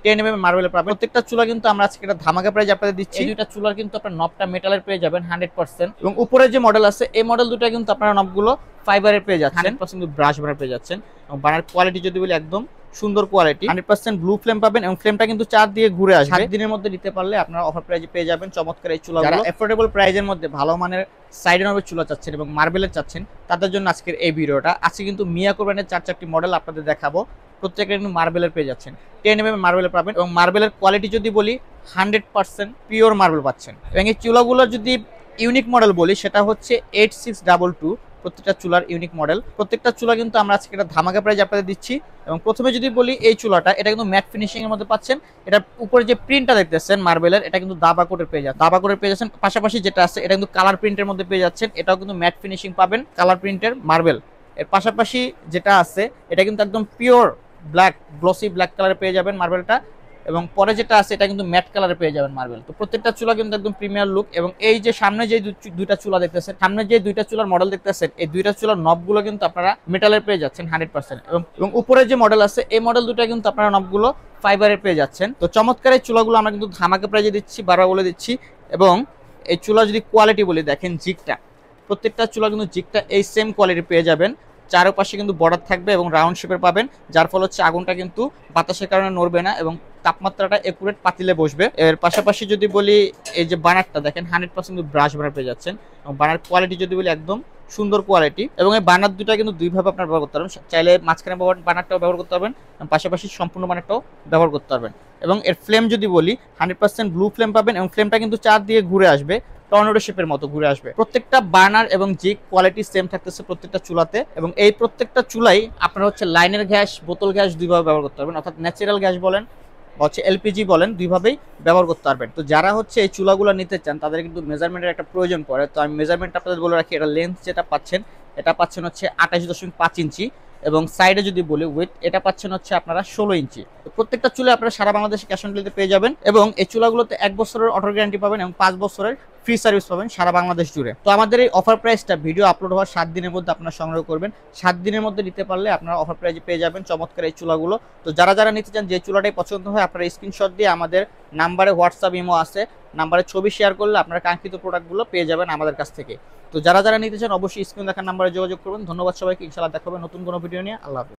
10 mm মার্বেলের পাবেন। প্রত্যেকটা চুলা কিন্তু আমরা আজকে একটা ধামাকা প্রাইস আপনাদের দিচ্ছি। এই দুইটা চুলার কিন্তু আপনার নবটা মেটালের পেয়ে যাবেন 100%, এবং উপরে যে মডেল আছে এই মডেল দুটো কিন্তু আপনারা নবগুলো ফাইবারের পেয়ে যাচ্ছেন, 100% ব্রাশ বানার পেয়ে যাচ্ছেন। এবং বানার কোয়ালিটি যদি বলি একদম সুন্দর কোয়ালিটি, 100% ব্লু ফ্লেম পাবেন, এবং ফ্লেমটা কিন্তু চার দিয়ে ঘুরে আসবে। 7 দিনের মধ্যে নিতে পারলে আপনারা অফার প্রাইসে পেয়ে যাবেন চমৎকার এই চুলাগুলো। যারা এফোর্ডেবল প্রাইসের মধ্যে ভালো মানের সাইড নবের চুলা চাচ্ছেন এবং মার্বেলের চাচ্ছেন, তাদের জন্য আজকের এই ভিডিওটা। আজকে কিন্তু মিয়াকো ব্র্যান্ডের 4-4টি মডেল আপনাদের দেখাবো, প্রত্যেকটা কিন্তু মার্বেলের পেয়ে যাচ্ছেন। 10 mm মার্বেলের পাবেন, এবং মার্বেলের কোয়ালিটি যদি বলি 100% পিওর মার্বেল পাচ্ছেন। এবং এই চুলাগুলো যদি ইউনিক মডেল বলি সেটা হচ্ছে 8622, প্রত্যেকটা চুলার ইউনিক মডেল। প্রত্যেকটা চুলা কিন্তু আমরা আজকে একটা ধামাকা প্রাইস আপনাদের দিচ্ছি। এবং প্রথমে যদি বলি এই চুলাটা, এটা কিন্তু ম্যাট ফিনিশিং এর মধ্যে পাচ্ছেন। এটা উপরে যে প্রিন্টটা দেখতেছেন মার্বেলের, এটা কিন্তু দাবা কোটের পেয়ে যাচ্ছেন, দাবা কোটের পেয়ে যাচ্ছেন। পাশাপাশি যেটা আছে এটা কিন্তু কালার প্রিন্টের মধ্যে পেয়ে যাচ্ছেন, এটাও কিন্তু ম্যাট ফিনিশিং পাবেন, কালার প্রিন্টের মার্বেল। এর পাশাপাশি যেটা আছে এটা কিন্তু একদম পিওর ব্ল্যাক, গ্লসি ব্ল্যাক কালারে পেয়ে যাবেন মার্বেলটা। এবং পরে যেটা আছে এটা কিন্তু ম্যাট কালারে পেয়ে যাবেন মার্বেল। তো প্রত্যেকটা চুলা কিন্তু একদম প্রিমিয়ার লুক। এবং এই যে সামনে যে দুইটা চুলা দেখতেছেন, সামনে যে দুইটা চুলার মডেল দেখতেছেন, এই দুইটা চুলার নবগুলো কিন্তু আপনারা মেটালের পেয়ে যাচ্ছেন 100%। এবং উপরে যে মডেল আছে এই মডেল দুটো কিন্তু আপনারা নবগুলো ফাইবারের পেয়ে যাচ্ছেন। তো চমৎকার এই চুলাগুলো আমরা কিন্তু ধামাকা প্রাইজে দিচ্ছি, বারবার বলে দিচ্ছি। এবং এই চুলা যদি কোয়ালিটি বলি, দেখেন জিগটা, প্রত্যেকটা চুলা কিন্তু জিগটা এই সেম কোয়ালিটি পেয়ে যাবেন। চারপাশে কিন্তু বর্ডার থাকবে এবং রাউন্ড শেপের পাবেন, যার ফলে হচ্ছে আগুনটা কিন্তু বাতাসের কারণে নড়বে না এবং তাপমাত্রাটা একুরেট পাতিলে বসবে। এর পাশাপাশি যদি বলি এই যে বানারটা দেখেন 100% ব্রাশ বানার পেয়ে যাচ্ছেন। এবং বানার কোয়ালিটি যদি বলি একদম সুন্দর কোয়ালিটি। এবং এই বানার দুটা কিন্তু দুইভাবে আপনার ব্যবহার করতে পারবেন, চাইলে মাঝখানে বানারটাও ব্যবহার করতে পারবেন, পাশাপাশি সম্পূর্ণ বানারটাও ব্যবহার করতে পারবেন। এবং এর ফ্লেম যদি বলি 100% ব্লু ফ্লেম পাবেন, এবং ফ্লেমটা কিন্তু চার দিয়ে ঘুরে আসবে, টর্নেডো শেপের মতো ঘুরে আসবে। প্রত্যেকটা বার্নার এবং জিগ কোয়ালিটি সেম থাকতেছে প্রত্যেকটা চুলাতে। এবং এই প্রত্যেকটা চুলাই আপনারা হচ্ছে লাইনের গ্যাস, বোতল গ্যাস দুইভাবে ব্যবহার করতে পারবেন, অর্থাৎ ন্যাচারাল গ্যাস বলেন বা হচ্ছে এলপিজি বলেন, দুইভাবেই ব্যবহার করতে পারবেন। তো যারা হচ্ছে এই চুলাগুলো নিতে চান তাদের কিন্তু মেজারমেন্টের একটা প্রয়োজন পড়ে। তো আমি মেজারমেন্ট আপনাদের বলে রাখি, এটা লেন্থ যেটা পাচ্ছেন এটা পাচ্ছেন হচ্ছে 28.5 ইঞ্চি, এবং সাইডে যদি বলি উইথ, এটা পাচ্ছেন হচ্ছে আপনারা 16 ইঞ্চি। তো প্রত্যেকটা চুলে আপনারা সারা বাংলাদেশে ক্যাশ অন ডেলিভারিতে পেয়ে যাবেন। এবং এই চুলাগুলোতে 1 বছরের অটো গ্যারান্টি পাবেন এবং 5 বছরের ফ্রি সার্ভিস পাবেন সারা বাংলাদেশ জুড়ে। তো আমাদের এই অফার প্রাইসটা ভিডিও আপলোড হওয়ার 7 দিনের মধ্যে আপনারা সংগ্রহ করবেন। 7 দিনের মধ্যে নিতে পারলে আপনারা অফার প্রাইসে পেয়ে যাবেন চমৎকার এই চুলাগুলো। তো যারা যারা নিতে চান, যে চুলাটাই পছন্দ হয়, আপনারা স্ক্রিনশট দিয়ে আমাদের নাম্বারে, হোয়াটসঅ্যাপ ইমো আছে, নাম্বারে ছবি শেয়ার করলে আপনারা কাঙ্ক্ষিত প্রোডাক্টগুলো পেয়ে যাবেন আমাদের কাছ থেকে। তো যারা যারা নিতে চান অবশ্যই স্ক্রিন দেখার নাম্বারে যোগাযোগ করবেন। ধন্যবাদ সবাইকে, ইনশাআল্লাহ দেখা হবে নতুন কোনো ভিডিও নিয়ে। আল্লাহ হাফেজ।